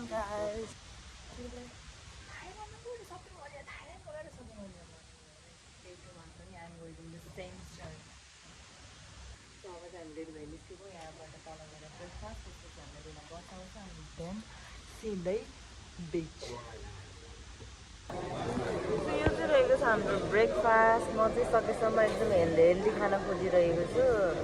guys. सिधै बिच यो चाहिँ रहेको छ हाम्रो ब्रेकफास्ट म चाहिँ सकेसम्म एकदम हेल्दी खाना खोजिरहेको छु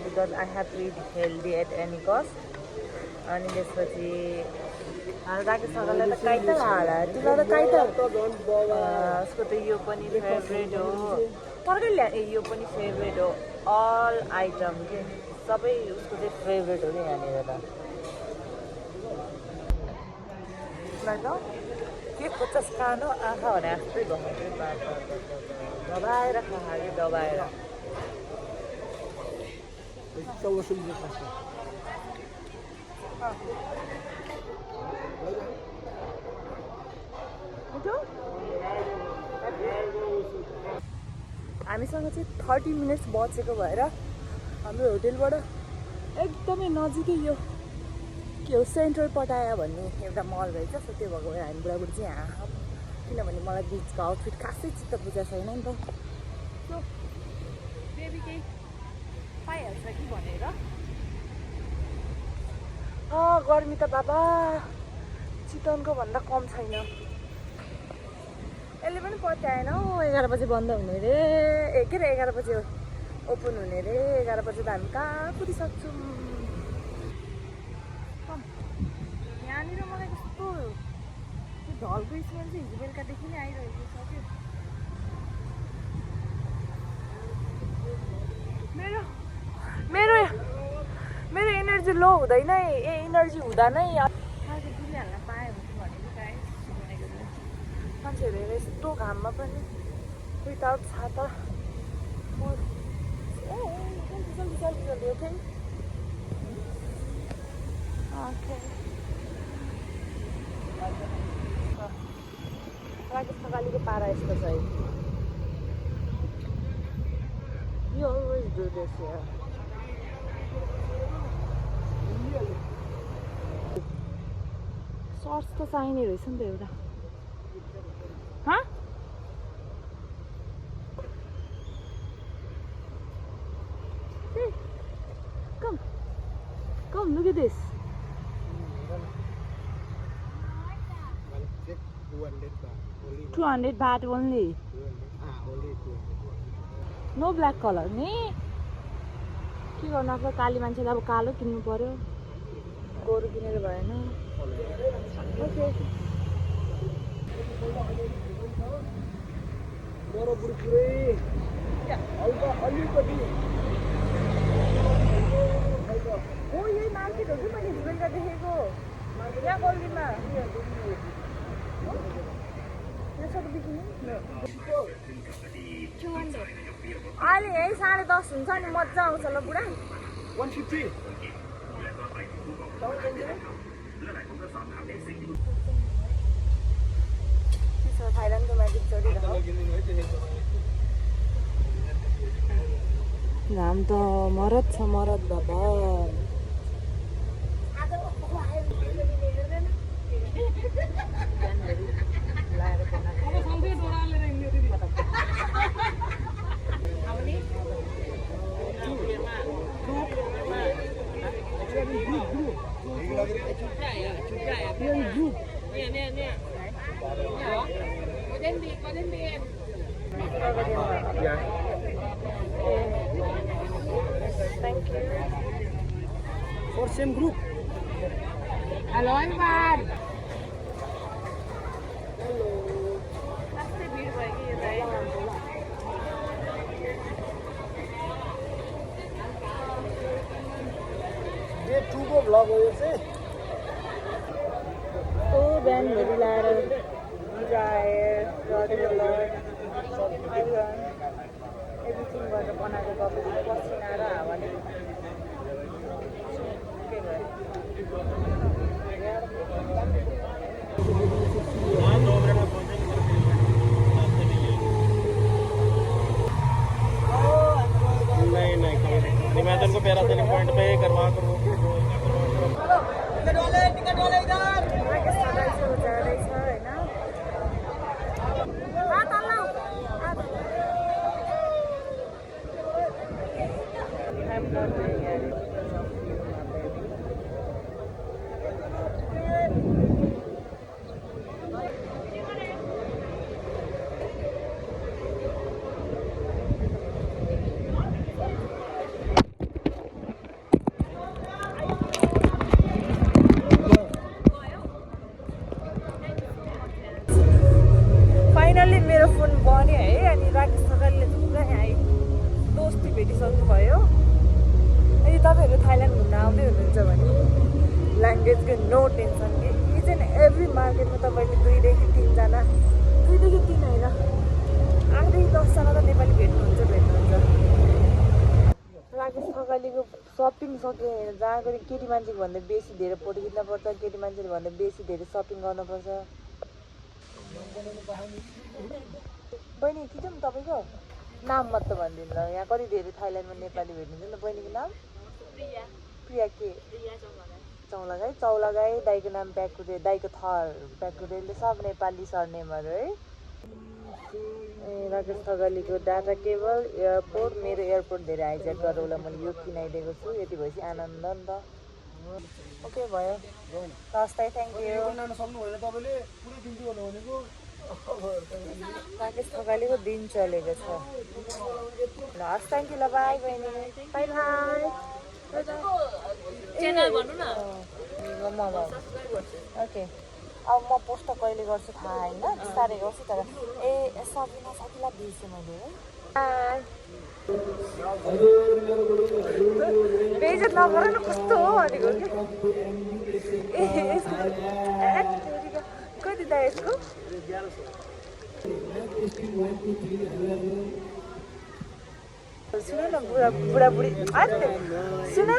because I have to eat healthy at any cost अनि त्यसपछि राकेश सरलाई त काइट होला तिमीलाई त काइट उसको त यो पनि फेभरेट हो तरकै ल्या यो पनि फेभरेट हो अल आइटम के सबै उसको चाहिँ फेभरेट हो कि यहाँनिर त के को चस्कानो आँखा भने जस्तै भयो दबाएर खायो दबाएर हामीसँग चाहिँ 30 मिनट्स बचेको भएर हाम्रो होटेलबाट एकदमै नजिकै यो के हो सेन्ट्रल पटाया भन्ने एउटा मल रहेछ सो त्यो भएको भएर हामी बुढाबुढी चाहिँ यहाँ किनभने मलाई बिचको आउटफिट खासै चित्त बुझा छैन नि त सो बेबी केही पाइहाल्छ कि भनेर गर्मी त बाबा चितवनको भन्दा कम छैन यसले पनि पत्याएन हौ 11 बजे बन्द हुने रे के अरे 11 बजे ओपन हुने रे 11 बजे त हामी कहाँ पुगिसक्छौँ यहाँनिर मलाई कस्तो ढलको स्मेल चाहिँ हिजो बेलुकादेखि नै आइरहेको छ कि मेरो एनर्जी लो हुँदैन एनर्जी हुँदा नै डुलिहाल्न पाएँ भनेको मान्छेहरू हेरेर यस्तो घाममा पनि विदाउट छाता जल्दी ओके राकेश खकालीको पारा यस्तो छ You always do this here. Shirts त चाहिने रहेछ नि त एउटा Come, look at this. 200 baht only. No black color. नि के गर्नु आफ्नो काली मान्छेले अब कालो किन्नु पर्यो गोरु किनेर भएन ओके बराबर पुरै हल्का अलिकति हो यही मार्केट हो कि मैले हिजोबेलुका देखेको यहाँ गल्लीमा अहिले यही 10:30 हुन्छ नि मजा आउँछ ल बुढा 150 थाइल्यान्डको म्याजिक चढिरहेको घाम त मरद छ मरद बाबा Thank you. For same group. Hello, everyone. Hello. That's the beautiful here, right? ये 2 को vlog हो से तो बैन मेरी लार जाए रोडलर आइरन एभ्रिथिङ गरेर बनाएको गएको पसिना र हावाले के गरे निवेदन को पैरासेलिंग पॉइंट पे करवा करो टिकट वाले इधर फाइनल्ली मेरो फोन बन्यो है अनि राकेश सरकारले पुरा यहाँ दोस्ती भेटिसक्नु भयो। यदि तपाईँहरू थाइल्यान्ड घुम्न आउँदै हुनुहुन्छ भने ल्याङ्ग्वेजको नो टेन्सन कि इच एन्ड एभ्री मार्केटमा तपाईँले 2 देखि 3 जना 2 देखि 3 होइन 8 देखि 10 जना त नेपाली भेट्नुहुन्छ। राकेश खकालीको सपिङ सके जहाँ गरी केटी मान्छेको भन्दा बेसी धेरै फोटो खिच्नुपर्छ, केटी मान्छेले भन्दा बेसी धेरै सपिङ गर्नुपर्छ। बहिनी के छ तपाईँको नाम मात्र भनिदिनु ल, यहाँ कति धेरै थाइल्यान्डमा नेपाली भेट्नुहुन्छ नि त। बहिनीको नाम प्रिया के चौलागाई। चौलागाई दाईको नाम प्याकुरे, दाईको थर प्याकुरेले सब नेपाली सरनेमहरू है। ए राकेश खकालीको डाटा केबल एयरपोर्ट, मेरो एयरपोर्ट धेरै हाइज्याक गरौँला मैले यो किनाइदिएको छु। यति भएपछि आनन्द नि त। ओके भयो हस् त, थ्याङ्क यू। राकेश खकालीको दिन चलेको छ। ल हस्, थ्याङ्क यू। ल बाई बहिनी, बाई बाई। ओके अब म पोस्ट कहिले गर्छु थाहा होइन, बिस्तारै गर्छु तर सकिनँ सकिला बिर्सेँ मैले है। बेइज्जत नगर न, कस्तो हो भनेको कि। कति दाइ यसको? सुन न बुढाबुढी सुन न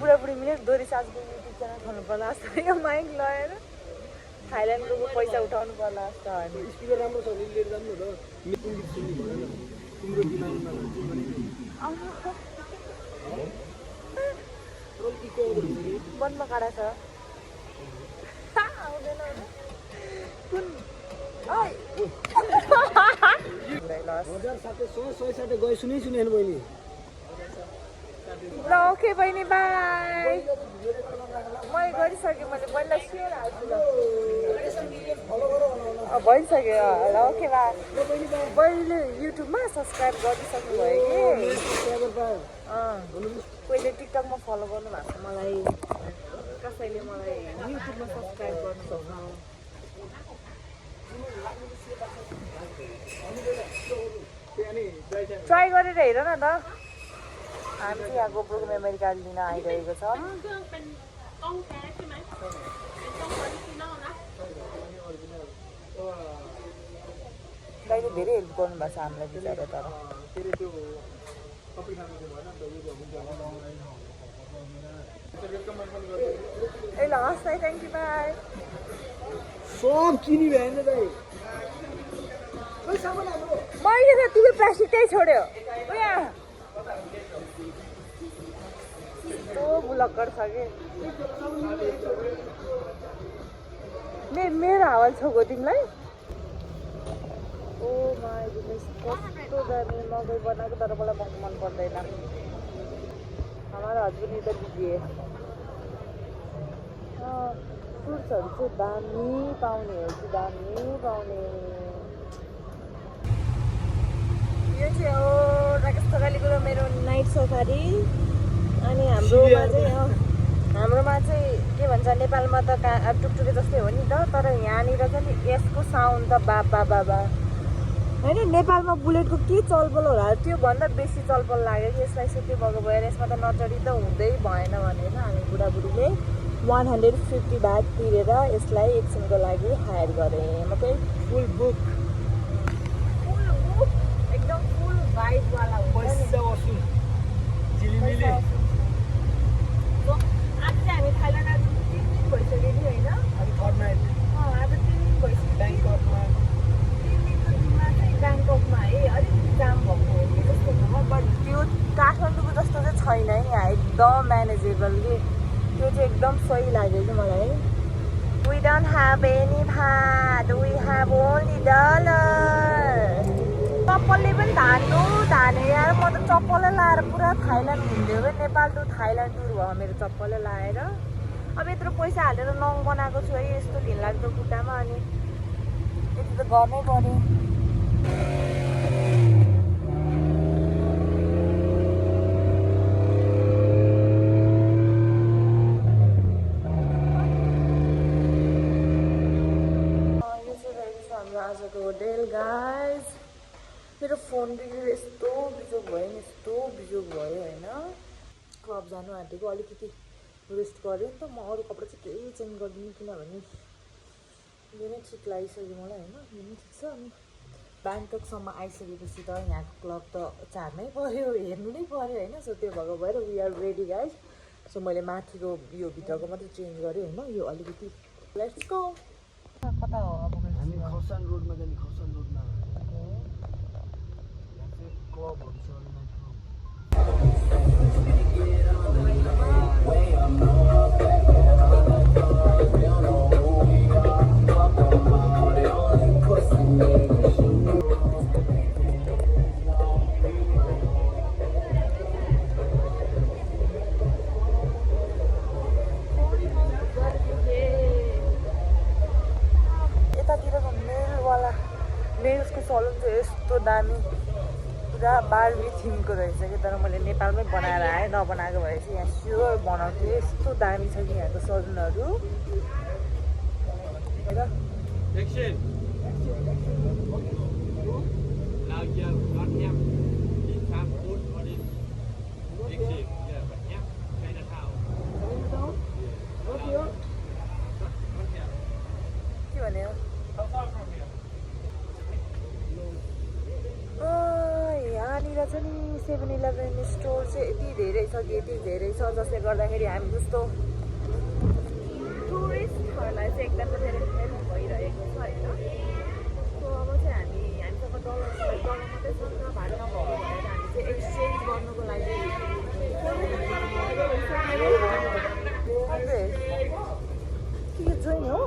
बुढाबुढी मिलेर दोरी सासको युट्युब च्यानल खोल्नु पर्ला जस्तो यो माइक लगाएर थाइल्यान्डको पैसा उठाउनु पर्ला जस्तो होइन। स्पिकर राम्रो छ भने लिएर जानु न त। बनमा काँडा छ आउँदैन कुन गए सुनै सुनेन बहिनी। ल ओके बहिनी बाई। मैले गरिसकेँ, मैले बहिनीलाई सेयर हाल्छु ल। भइसक्यो ल ओके बाई। बहिनीले युट्युबमा सब्सक्राइब गरिसक्नु भयो कि पहिले टिकटकमा फलो गर्नु भएको छ मलाई, कसैले मलाई युट्युबमा सब्सक्राइब गर्नुपर्छ। ट्राई गरेर हेर न त। हामी चाहिँ यहाँ गोप्रोको मेमोरी कार्ड लिन आइरहेको छ। दाइले धेरै हेल्प गर्नुभएको छ हामीलाई बिचारा। तर ए ल हस् दाइ, थ्याङ्क यू बाई। सब चिनी भएन दाइ। मैले त तिम्रो प्लास्टिकै छोड्यो यस्तो बुलक्कर छ कि। मेरो हावा छोको तिमीलाई। ओ माई गुडनेस, कस्तो दामी मकै बनाएको तर मलाई मन पर्दैन। हाम्रो हस्बेन्ड इधर दिजिए। फ्रुट्सहरू चाहिँ दामी पाउने हो कि दामी पाउने। यो चाहिँ हो राकेश खकालीको र मेरो नाइट सफारी। अनि हाम्रोमा चाहिँ के भन्छ, नेपालमा त टुकटुके जस्तै हो नि त, तर यहाँनिर चाहिँ यसको साउन्ड त बाबा बाबा होइन। नेपालमा बुलेटको के चलपल होला त्योभन्दा बेसी चलपल लाग्यो कि यसलाई सुत्यो भएको भएर यसमा त नचढी त हुँदै भएन भनेर हामी बुढाबुढीले 150 बात तिरेर यसलाई एकछिनको लागि हायर गरेँ। ओके फुल बुक एकदम फुल भाइबवाला हुन्छ नि। आज चाहिँ हामी थाइल्यान्ड आज 3 दिन भइसक्यो नि होइन। आज 3 दिन भइसक्यो। 3 दिनको दिनमा चाहिँ ब्याङ्ककमा है अलिकति जाम भएको हो कि जस्तो छ। बट त्यो काठमाडौँको जस्तो चाहिँ छैन है यहाँ, एकदम म्यानेजेबल कि। त्यो चाहिँ एकदम सही लाग्यो कि मलाई। We don't have any भात, we have only dollar। कपालले पनि धान्नु धाने लाएर म त चप्पलै लाएर पुरा थाइल्यान्ड घुम्दियो क्या नेपाल टु थाइल्यान्ड टुर भयो मेरो चप्पलै लाएर अब यत्रो पैसा हालेर नङ बनाएको छु है यस्तो घिनलाग्दो खुट्टामा अनि यति त गर्नै पर्यो आजको होटेल गाइज मेरो फोन बिग्रेर यस्तो बिजोग भयो नि यस्तो बिजोग भयो होइन क्लब जानु आँटेको अलिकति रेस्ट गरेँ नि त म अरू कपडा चाहिँ केही चेन्ज गरिदिनु किनभने यो नै ठिक लागिसक्यो मलाई होइन यो नै ठिक छ अनि ब्याङ्ककसम्म आइसकेपछि त यहाँको क्लब त चार्नै पऱ्यो हेर्नु नै पऱ्यो होइन सो त्यो भएको भएर we are ready guys so मैले माथिको यो भित्रको मात्रै चेन्ज गरेँ होइन यो अलिकति लेट्स गो कता हो अब हामी खरसाङ रोडमा जाने खरसाङ रोडमा यहाँ चाहिँ क्लबहरू छ नेल्सको सलुन चाहिँ यस्तो दामी पुरा बार्बी थिमको रहेछ कि तर मैले नेपालमै बनाएर आएँ नबनाएको भए चाहिँ यहाँ स्योर बनाउँथेँ यस्तो दामी छ कि यहाँको सलुनहरू के भन्यो यहाँनिर चाहिँ नि 7-11 स्टोर चाहिँ यति धेरै छ कि यति धेरै छ जसले गर्दाखेरि हामी जस्तो टुरिस्टहरूलाई चाहिँ एकदमै धेरै हेल्प भइरहेको छ होइन सो अब चाहिँ हामीसँग डलर मात्रै छ नि त भाडा नभएको भएर हामी चाहिँ एक्सचेन्ज गर्नुको लागि के जोइन हो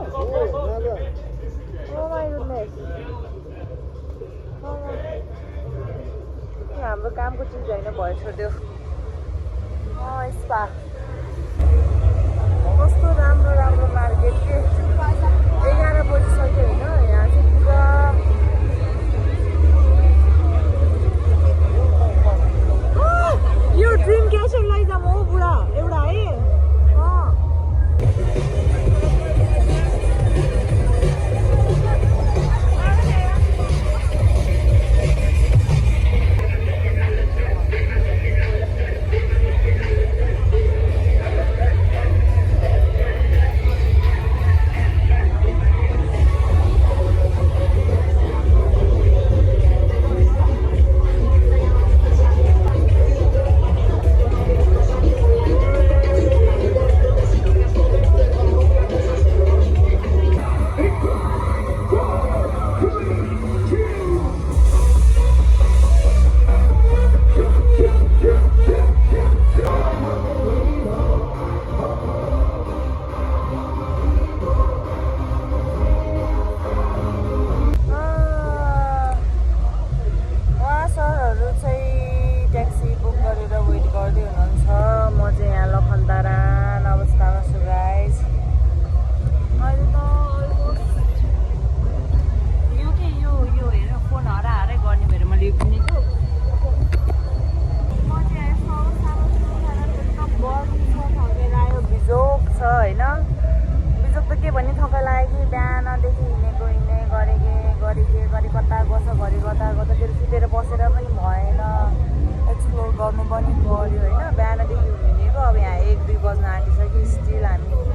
हाम्रो कामको चिज होइन भयो छोड्यो स्पा कस्तो राम्रो राम्रो मार्केट के 11 बजिसक्यो होइन यहाँ चाहिँ पुरा यो ड्रिम क्याचर लैजाम हो बुढा एउटा है गर्नु पनि पर्यो होइन बिहानदेखि हिँडेको अब यहाँ 1-2 बज्न आँटिसक्यो स्टिल हामी